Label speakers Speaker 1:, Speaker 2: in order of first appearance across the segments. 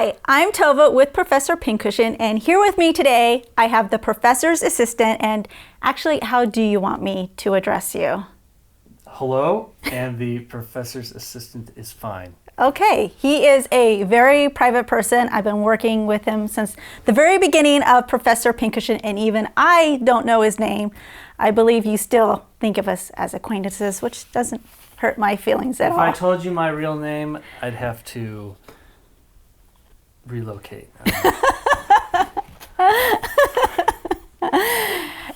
Speaker 1: Hi, I'm Tova with Professor Pincushion, and here with me today, I have the professor's assistant. And actually, how do you want me to address you?
Speaker 2: Hello, and the professor's assistant is fine.
Speaker 1: Okay, he is a very private person. I've been working with him since the very beginning of Professor Pincushion, and even I don't know his name. I believe you still think of us as acquaintances, which doesn't hurt my feelings at all.
Speaker 2: If I told you my real name, I'd have to relocate.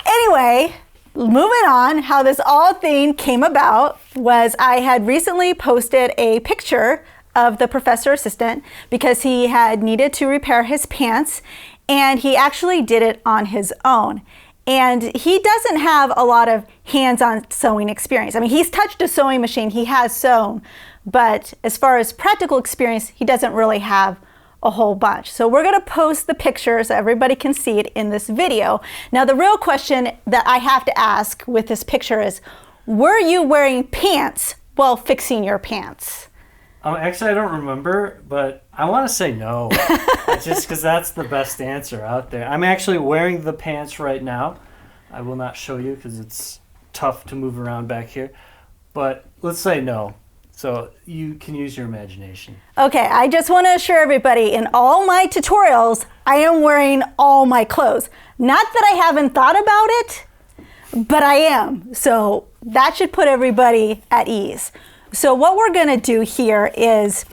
Speaker 1: Anyway, moving on, how this all thing came about was I had recently posted a picture of the professor assistant because he had needed to repair his pants, and he actually did it on his own. And he doesn't have a lot of hands-on sewing experience. I mean, he's touched a sewing machine, he has sewn, but as far as practical experience, he doesn't really have a whole bunch. So we're going to post the picture so everybody can see it in this video. Now, the real question that I have to ask with this picture is, were you wearing pants while fixing your pants?
Speaker 2: Actually, I don't remember, but I want to say no, just because that's the best answer out there. I'm actually wearing the pants right now. I will not show you because it's tough to move around back here, but let's say no. So you can use your imagination.
Speaker 1: Okay, I just want to assure everybody, in all my tutorials, I am wearing all my clothes. Not that I haven't thought about it, but I am. So that should put everybody at ease. So what we're going to do here is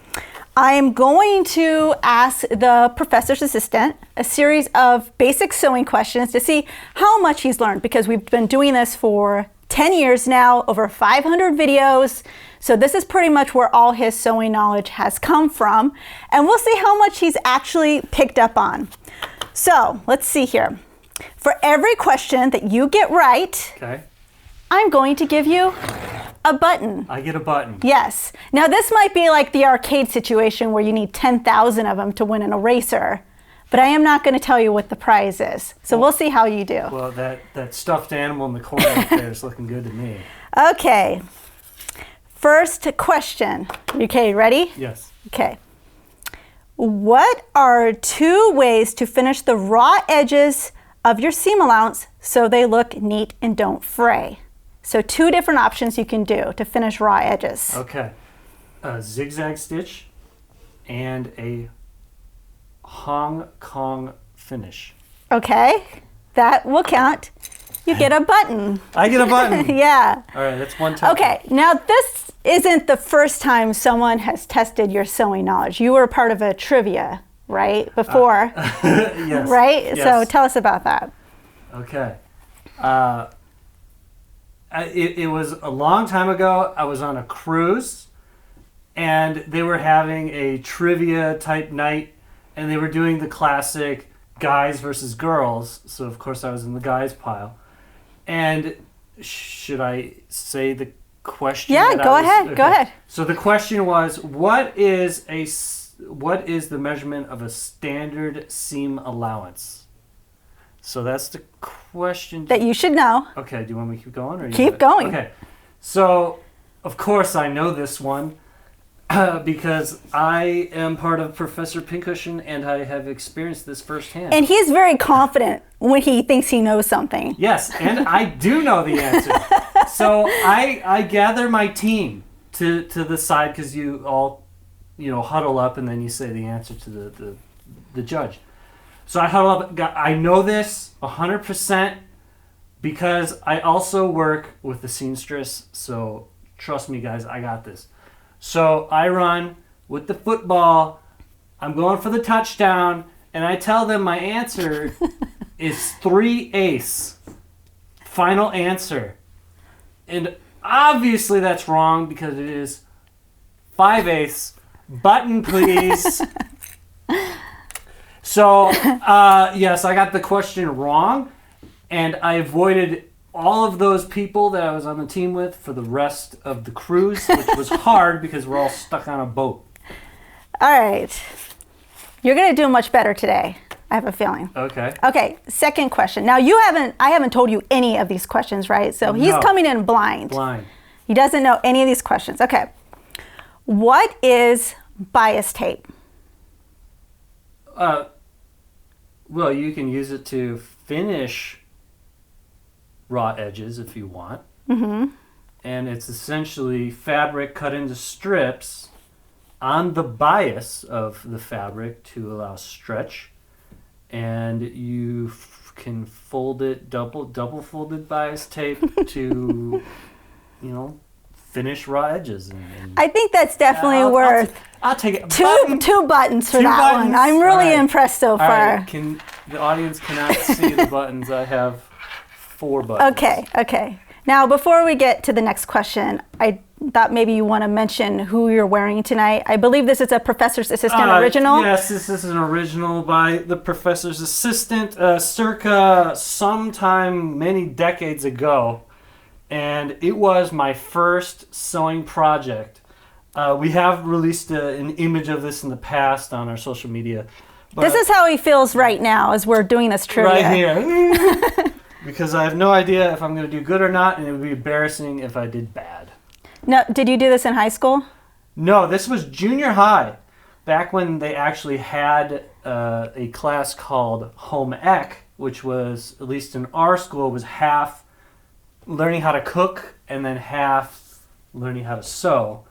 Speaker 1: I'm going to ask the professor's assistant a series of basic sewing questions to see how much he's learned, because we've been doing this for 10 years now, over 500 videos. So this is pretty much where all his sewing knowledge has come from. And we'll see how much he's actually picked up on. So let's see here. For every question that you get right,
Speaker 2: Okay.
Speaker 1: I'm going to give you a button.
Speaker 2: I get a button.
Speaker 1: Yes. Now this might be like the arcade situation where you need 10,000 of them to win an eraser, but I am not going to tell you what the prize is. So we'll see how you do.
Speaker 2: Well, that stuffed animal in the corner up there is looking good to me.
Speaker 1: Okay. First question. Okay, ready?
Speaker 2: Yes.
Speaker 1: Okay. What are 2 ways to finish the raw edges of your seam allowance so they look neat and don't fray? So 2 different options you can do to finish raw edges.
Speaker 2: Okay. A zigzag stitch and a Hong Kong finish.
Speaker 1: Okay, that will count. You get a button.
Speaker 2: I get a button.
Speaker 1: Yeah.
Speaker 2: All right, that's one time.
Speaker 1: Okay, now this isn't the first time someone has tested your sewing knowledge. You were part of a trivia, right, before?
Speaker 2: Yes.
Speaker 1: Right?
Speaker 2: Yes.
Speaker 1: So tell us about that.
Speaker 2: Okay. It was a long time ago. I was on a cruise, and they were having a trivia type night, and they were doing the classic guys versus girls. So of course I was in the guys pile. And should I say the question?
Speaker 1: Yeah, go ahead.
Speaker 2: Okay.
Speaker 1: Go ahead.
Speaker 2: So the question was, what is the measurement of a standard seam allowance? So that's the question.
Speaker 1: That you should know.
Speaker 2: Okay, do you want me to keep going? Or
Speaker 1: Keep going.
Speaker 2: Okay. So, of course, I know this one because I am part of Professor Pincushion and I have experienced this firsthand.
Speaker 1: And he's very confident when he thinks he knows something.
Speaker 2: Yes, and I do know the answer. So I gather my team to the side because you all, huddle up and then you say the answer to the judge. So I huddle up. I know this 100% because I also work with the seamstress. So trust me, guys, I got this. So I run with the football. I'm going for the touchdown, and I tell them my answer is 3/8. Final answer. And obviously that's wrong because it is 5/8. Button, please. So, yes, I got the question wrong, and I avoided all of those people that I was on the team with for the rest of the cruise, which was hard because we're all stuck on a boat.
Speaker 1: All right. You're going to do much better today, I have a feeling.
Speaker 2: Okay.
Speaker 1: Okay, second question. Now, I haven't told you any of these questions, right? So he's coming in blind.
Speaker 2: Blind.
Speaker 1: He doesn't know any of these questions. Okay. What is bias tape?
Speaker 2: Well, you can use it to finish raw edges if you want.
Speaker 1: Mm-hmm.
Speaker 2: And it's essentially fabric cut into strips on the bias of the fabric to allow stretch. And you can fold it, double folded bias tape to, finish raw edges. And
Speaker 1: I think that's definitely worth
Speaker 2: I'll take it.
Speaker 1: two buttons for
Speaker 2: Two
Speaker 1: that
Speaker 2: buttons?
Speaker 1: one. I'm really
Speaker 2: All right.
Speaker 1: impressed so
Speaker 2: All
Speaker 1: far.
Speaker 2: right, the audience cannot see the buttons. I have 4 buttons.
Speaker 1: Okay. Now, before we get to the next question, I thought maybe you want to mention who you're wearing tonight. I believe this is a Professor's Assistant original.
Speaker 2: Yes, this is an original by the Professor's Assistant, circa sometime many decades ago. And it was my first sewing project. We have released an image of this in the past on our social media. But
Speaker 1: This is how he feels right now as we're doing this trivia.
Speaker 2: right here. Because I have no idea if I'm going to do good or not, and it would be embarrassing if I did bad.
Speaker 1: No, did you do this in high school?
Speaker 2: No, this was junior high, back when they actually had a class called Home Ec, which was, at least in our school, was half learning how to cook and then half learning how to sew.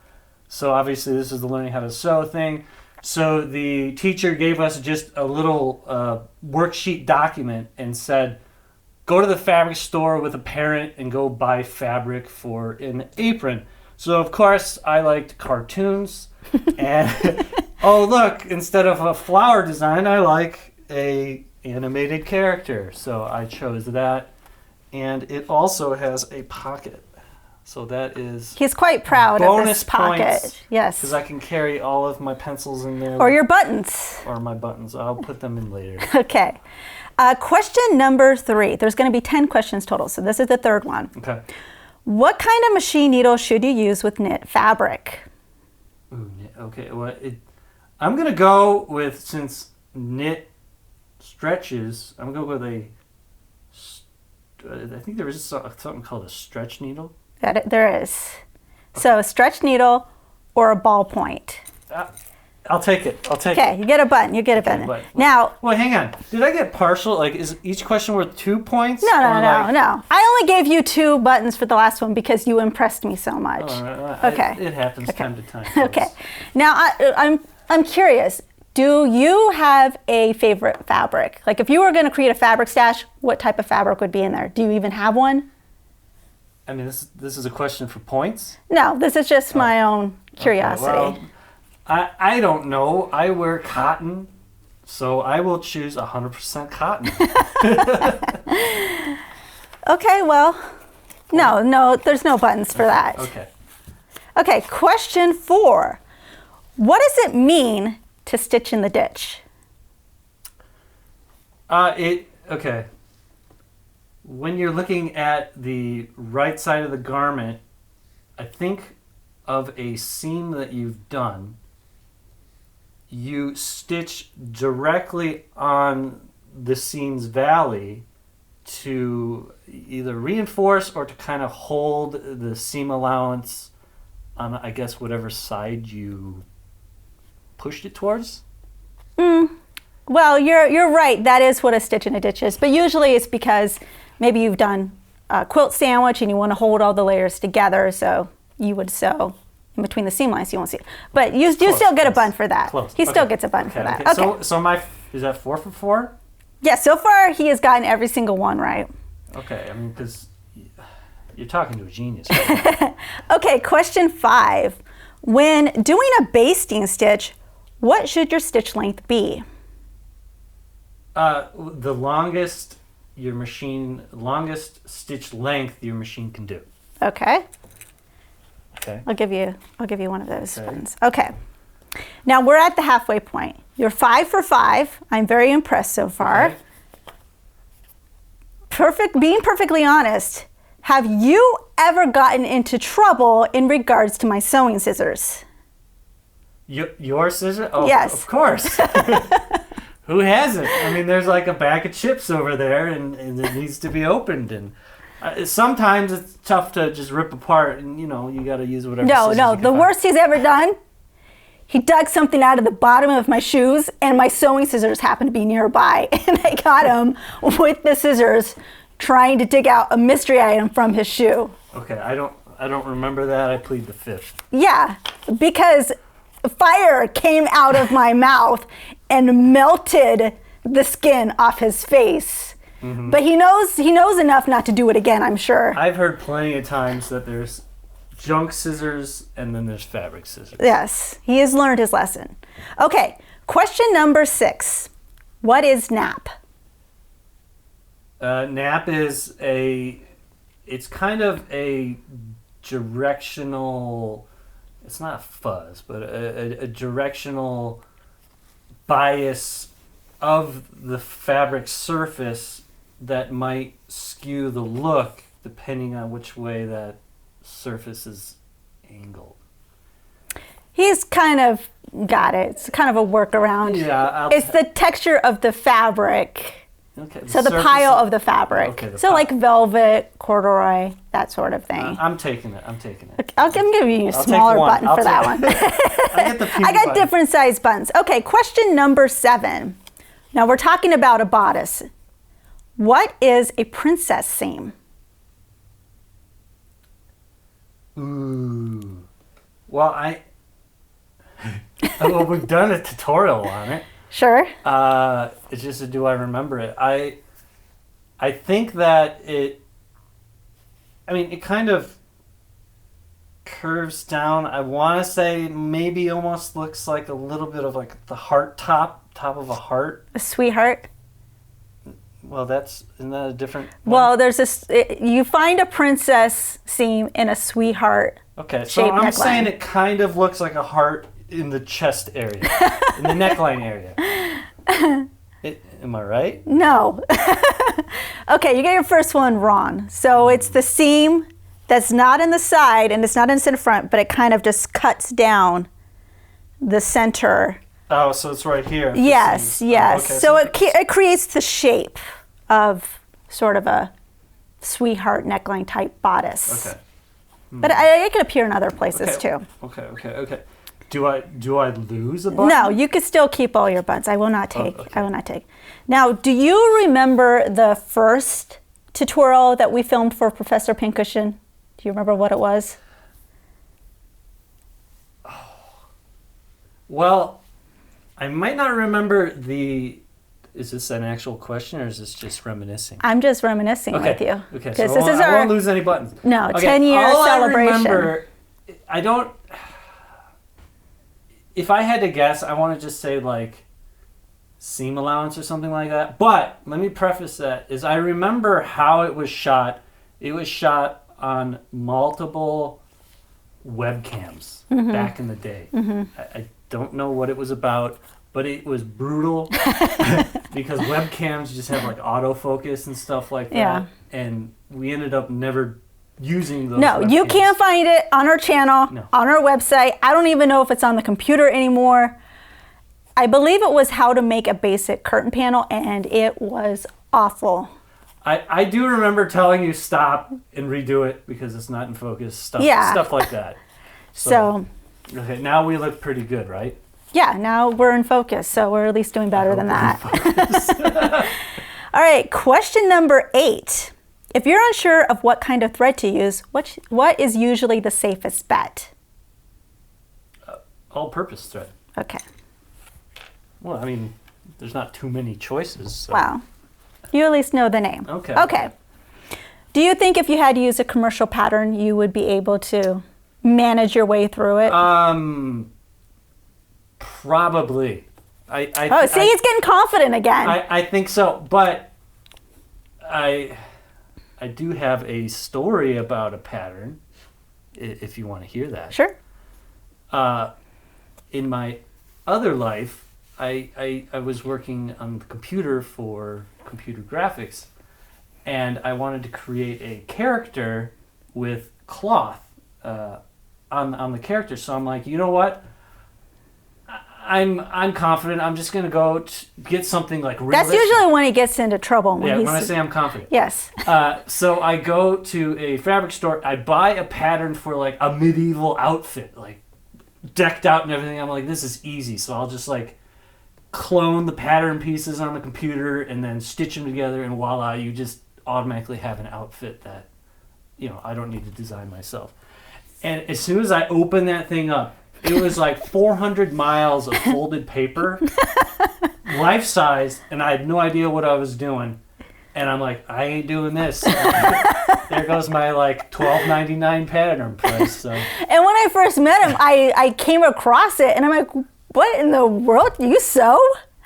Speaker 2: So obviously this is the learning how to sew thing. So the teacher gave us just a little worksheet document and said, go to the fabric store with a parent and go buy fabric for an apron. So of course I liked cartoons and oh look, instead of a flower design I like a animated character. So I chose that, and it also has a pocket. So that is
Speaker 1: He's quite proud of this pocket.
Speaker 2: points,
Speaker 1: Yes.
Speaker 2: because I can carry all of my pencils in there.
Speaker 1: Or your buttons.
Speaker 2: Or my buttons. I'll put them in later.
Speaker 1: Okay. Question number 3. There's going to be 10 questions total, so this is the third one.
Speaker 2: Okay.
Speaker 1: What kind of machine needle should you use with knit fabric?
Speaker 2: Ooh, okay. Well, I'm going to go with, since knit stretches, I'm going to go with I think there is something called a stretch needle.
Speaker 1: There is. So a stretch needle or a ballpoint.
Speaker 2: I'll take it.
Speaker 1: Okay, you get a button. You get a button.
Speaker 2: But,
Speaker 1: Now,
Speaker 2: well, hang on. Did I get partial? Like, is each question worth 2 points?
Speaker 1: no. I only gave you 2 buttons for the last one because you impressed me so much. Okay.
Speaker 2: It happens time to time.
Speaker 1: Okay. Now, I'm curious. Do you have a favorite fabric? Like, if you were going to create a fabric stash, what type of fabric would be in there? Do you even have one?
Speaker 2: I mean, this is a question for points?
Speaker 1: No, this is just my own curiosity.
Speaker 2: Okay, well, I don't know. I wear cotton, so I will choose 100% cotton.
Speaker 1: Okay, well, no, there's no buttons for that.
Speaker 2: Okay.
Speaker 1: Okay, question 4. What does it mean to stitch in the ditch?
Speaker 2: Okay. When you're looking at the right side of the garment, I think of a seam that you've done. You stitch directly on the seam's valley to either reinforce or to kind of hold the seam allowance on, I guess, whatever side you pushed it towards.
Speaker 1: Well, you're right. That is what a stitch in a ditch is. But usually it's because maybe you've done a quilt sandwich and you want to hold all the layers together, so you would sew in between the seam lines. You won't see it. But you still get a button for that.
Speaker 2: Close.
Speaker 1: He still
Speaker 2: Okay.
Speaker 1: gets a button for that.
Speaker 2: Okay.
Speaker 1: Okay.
Speaker 2: So is that 4 for 4?
Speaker 1: Yeah, so far he has gotten every single one right.
Speaker 2: Okay, I mean, because you're talking to a genius.
Speaker 1: Okay, question 5. When doing a basting stitch, what should your stitch length be?
Speaker 2: The longest stitch length your machine can do.
Speaker 1: Okay.
Speaker 2: Okay.
Speaker 1: I'll give you one of those
Speaker 2: Okay.
Speaker 1: buttons. Okay. Now we're at the halfway point. You're 5 for 5. I'm very impressed so far.
Speaker 2: Okay.
Speaker 1: Being perfectly honest, have you ever gotten into trouble in regards to my sewing scissors?
Speaker 2: Your scissors? Oh,
Speaker 1: Yes.
Speaker 2: Of course. Who hasn't? I mean, there's like a bag of chips over there, and it needs to be opened. And sometimes it's tough to just rip apart, and you got to use whatever.
Speaker 1: No.
Speaker 2: scissors you can
Speaker 1: The
Speaker 2: find.
Speaker 1: worst he's ever done, he dug something out of the bottom of my shoes, and my sewing scissors happened to be nearby. And I got him with the scissors trying to dig out a mystery item from his shoe.
Speaker 2: Okay, I don't remember that. I plead the fifth.
Speaker 1: Yeah, because fire came out of my mouth and melted the skin off his face. Mm-hmm. But he knows enough not to do it again, I'm sure.
Speaker 2: I've heard plenty of times that there's junk scissors and then there's fabric scissors.
Speaker 1: Yes, he has learned his lesson. Okay, question number 6. What is nap?
Speaker 2: Nap is it's kind of a directional, it's not a fuzz, but a directional bias of the fabric surface that might skew the look depending on which way that surface is angled.
Speaker 1: He's kind of got it. It's kind of a workaround.
Speaker 2: Yeah.
Speaker 1: It's the texture of the fabric.
Speaker 2: Okay.
Speaker 1: So the pile of the fabric.
Speaker 2: Okay,
Speaker 1: so like velvet, corduroy, that sort of thing.
Speaker 2: I'm taking it.
Speaker 1: Okay, I'm giving you a smaller button for that one. I got different size buttons. Okay, question number 7. Now we're talking about a bodice. What is a princess seam?
Speaker 2: Ooh. Well, well, we've done a tutorial on it.
Speaker 1: Sure.
Speaker 2: It's just do I remember it? I think that it kind of curves down. I want to say maybe almost looks like a little bit of like the heart top of a heart.
Speaker 1: A sweetheart.
Speaker 2: Well, isn't that a different one?
Speaker 1: Well, there's this. You find a princess seam in a sweetheart.
Speaker 2: Okay, so I'm
Speaker 1: neckline.
Speaker 2: saying it kind of looks like a heart in the chest area, in the neckline area. Am I right?
Speaker 1: No. Okay, you get your first one wrong. So it's the seam that's not in the side and it's not in the front, but it kind of just cuts down the center.
Speaker 2: Oh, so it's right here.
Speaker 1: Yes, yes.
Speaker 2: Okay,
Speaker 1: so it creates the shape of sort of a sweetheart neckline type bodice.
Speaker 2: Okay.
Speaker 1: But it can appear in other places too.
Speaker 2: Okay. Do I lose a button?
Speaker 1: No, you could still keep all your buttons. I will not take. I will not take. Now, do you remember the first tutorial that we filmed for Professor Pincushion? Do you remember what it was?
Speaker 2: Well, I might not remember Is this an actual question or is this just reminiscing?
Speaker 1: I'm just reminiscing with you.
Speaker 2: Okay, so I won't lose any buttons.
Speaker 1: No,
Speaker 2: okay,
Speaker 1: 10-year celebration.
Speaker 2: I remember, if I had to guess, I want to just say like seam allowance or something like that. But let me preface that is I remember how it was shot. It was shot on multiple webcams back in the day. Mm-hmm. I don't know what it was about, but it was brutal because webcams just have like autofocus and stuff like that.
Speaker 1: Yeah.
Speaker 2: And we ended up never using those.
Speaker 1: No, you can't find it on our channel, on our website. I don't even know if it's on the computer anymore. I believe it was how to make a basic curtain panel, and it was awful.
Speaker 2: I do remember telling you stop and redo it because it's not in focus, stuff like that.
Speaker 1: So
Speaker 2: okay, now we look pretty good, right?
Speaker 1: Yeah, now we're in focus, so we're at least doing better than that. All right, question number 8. If you're unsure of what kind of thread to use, what is usually the safest bet?
Speaker 2: All-purpose thread.
Speaker 1: Okay.
Speaker 2: Well, I mean, there's not too many choices. So.
Speaker 1: Wow. You at least know the name.
Speaker 2: Okay.
Speaker 1: Do you think if you had to use a commercial pattern, you would be able to manage your way through it?
Speaker 2: Probably.
Speaker 1: He's getting confident again.
Speaker 2: I think so, but I do have a story about a pattern, if you want to hear that.
Speaker 1: Sure.
Speaker 2: In my other life, I was working on the computer for computer graphics, and I wanted to create a character with cloth on the character. So I'm like, you know what? I'm confident. I'm just gonna go get something like realistic.
Speaker 1: That's usually when he gets into trouble.
Speaker 2: When I say I'm confident.
Speaker 1: Yes.
Speaker 2: So I go to a fabric store. I buy a pattern for like a medieval outfit, like decked out and everything. I'm like, this is easy. So I'll just like clone the pattern pieces on the computer and then stitch them together, and voila, you just automatically have an outfit that, I don't need to design myself. And as soon as I opened that thing up, it was like 400 miles of folded paper, life size, and I had no idea what I was doing. And I'm like, I ain't doing this. There goes my like $12.99 pattern price. So.
Speaker 1: And when I first met him, I came across it, and I'm like, what in the world? You sew?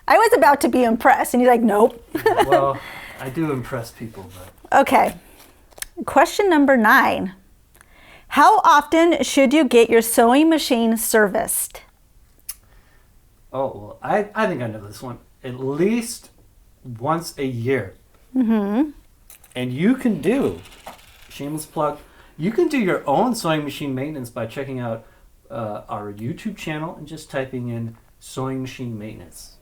Speaker 1: I was about to be impressed, and he's like, nope.
Speaker 2: Well, I do impress people, but.
Speaker 1: Okay. Question number 9. How often should you get your sewing machine serviced?
Speaker 2: Oh, well, I think I know this one. At least once a year. Mm-hmm. And you can do, shameless plug, you can do your own sewing machine maintenance by checking out our YouTube channel and just typing in sewing machine maintenance.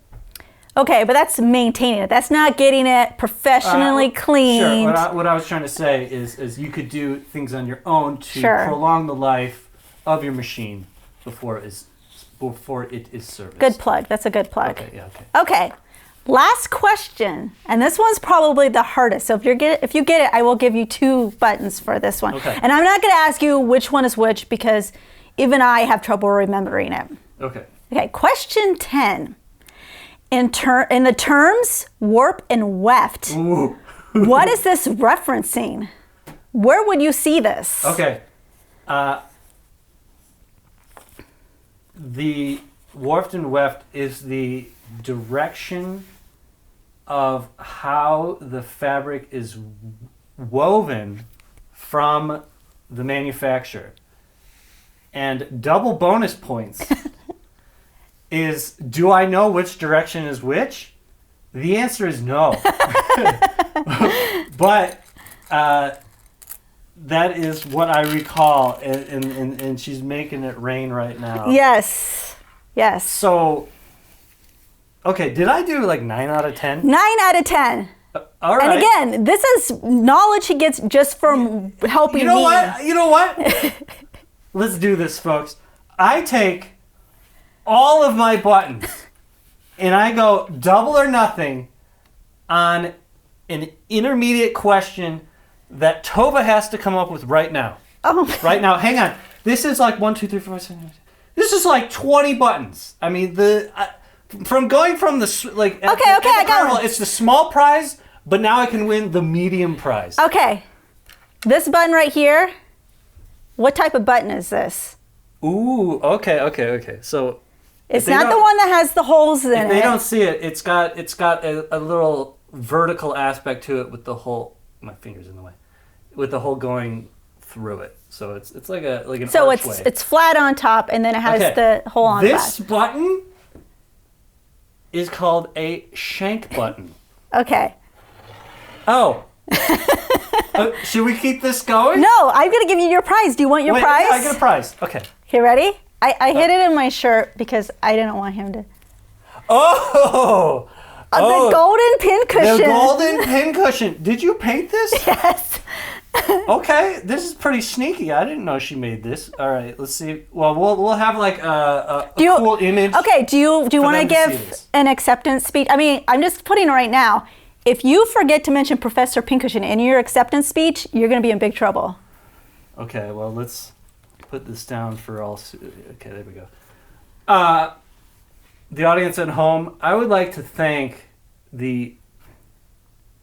Speaker 1: Okay, but that's maintaining it. That's not getting it professionally cleaned.
Speaker 2: Sure. What I was trying to say is you could do things on your own to
Speaker 1: Sure.
Speaker 2: prolong the life of your machine before it is serviced.
Speaker 1: Good plug. That's a good plug.
Speaker 2: Okay, yeah, okay.
Speaker 1: Okay. Last question, and this one's probably the hardest. So if you get it, I will give you 2 buttons for this one.
Speaker 2: Okay.
Speaker 1: And I'm not going to ask you which one is which, because even I have trouble remembering it.
Speaker 2: Okay.
Speaker 1: Okay. Question 10. In the terms warp and weft,
Speaker 2: Ooh.
Speaker 1: what is this referencing? Where would you see this?
Speaker 2: Okay. The warped and weft is the direction of how the fabric is woven from the manufacturer. And double bonus points is, do I know which direction is which? The answer is no. But that is what I recall, and she's making it rain right now.
Speaker 1: Yes. Yes.
Speaker 2: So, okay, did I do like 9 out of 10?
Speaker 1: 9 out of 10.
Speaker 2: All right.
Speaker 1: And again, this is knowledge he gets just from helping me.
Speaker 2: You know what? Let's do this, folks. I take all of my buttons and I go double or nothing on an intermediate question that Tova has to come up with right now.
Speaker 1: Oh.
Speaker 2: Right now, hang on. This is like 1, 2, 3, 4, 5, 6, 7, 8. This is like 20 buttons. I mean, from going from the like.
Speaker 1: Okay, I got it.
Speaker 2: It's the small prize, but now I can win the medium prize.
Speaker 1: Okay. This button right here. What type of button is this?
Speaker 2: Ooh. Okay. So.
Speaker 1: It's not the one that has the holes in it.
Speaker 2: If they don't see it, it's got a little vertical aspect to it with the hole. My finger's in the way. With the hole going through it, so it's like an archway.
Speaker 1: So it's flat on top, and then it has the hole on the back.
Speaker 2: This button is called a shank button.
Speaker 1: Okay.
Speaker 2: Oh. Should we keep this going?
Speaker 1: No, I'm gonna give you your prize. Do you want your prize?
Speaker 2: Yeah, I get a prize. Okay.
Speaker 1: Okay, ready? I hid it in my shirt because I didn't want him to.
Speaker 2: Oh.
Speaker 1: The golden pincushion.
Speaker 2: The golden pincushion. Did you paint this?
Speaker 1: Yes.
Speaker 2: Okay, this is pretty sneaky. I didn't know she made this. All right, let's see. Well, we'll have like a cool image.
Speaker 1: Okay, do you want to give an acceptance speech? I mean, I'm just putting it right now. If you forget to mention Professor Pincushion in your acceptance speech, you're going to be in big trouble.
Speaker 2: Okay, well, let's put this down for all. Okay, there we go. The audience at home, I would like to thank the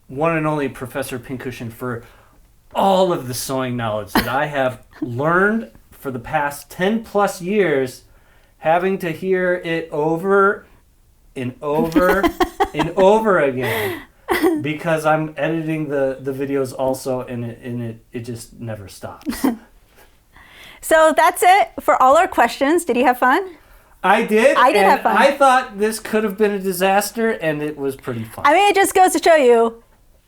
Speaker 2: one and only Professor Pincushion for all of the sewing knowledge that I have learned for the past 10 plus years, having to hear it over and over and over again, because I'm editing the videos also, and it just never stops.
Speaker 1: So that's it for all our questions. Did you have fun?
Speaker 2: I did.
Speaker 1: I did have fun.
Speaker 2: I thought this could have been a disaster, and it was pretty fun.
Speaker 1: I mean, it just goes to show you,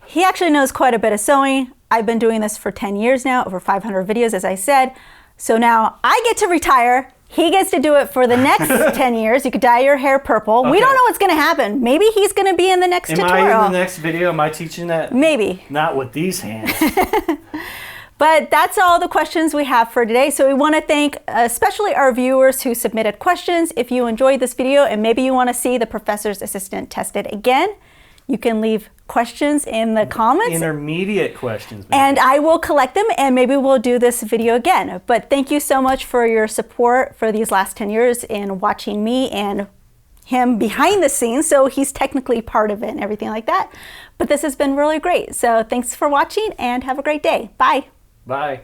Speaker 1: he actually knows quite a bit of sewing. I've been doing this for 10 years now, over 500 videos, as I said. So now I get to retire. He gets to do it for the next 10 years. You could dye your hair purple. Okay. We don't know what's going to happen. Maybe he's going to be in the next tutorial.
Speaker 2: Am I in the next video? Am I teaching that?
Speaker 1: Maybe.
Speaker 2: Not with these hands.
Speaker 1: But that's all the questions we have for today. So we want to thank especially our viewers who submitted questions. If you enjoyed this video and maybe you want to see the professor's assistant tested again, you can leave questions in the comments.
Speaker 2: Intermediate questions. Maybe.
Speaker 1: And I will collect them and maybe we'll do this video again. But thank you so much for your support for these last 10 years in watching me and him behind the scenes. So he's technically part of it and everything like that. But this has been really great. So thanks for watching and have a great day. Bye.
Speaker 2: Bye.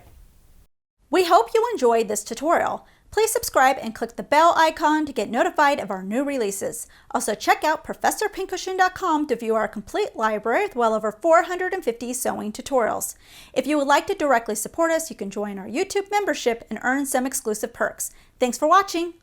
Speaker 1: We hope you enjoyed this tutorial. Please subscribe and click the bell icon to get notified of our new releases. Also check out ProfessorPincushion.com to view our complete library with well over 450 sewing tutorials. If you would like to directly support us, you can join our YouTube membership and earn some exclusive perks. Thanks for watching.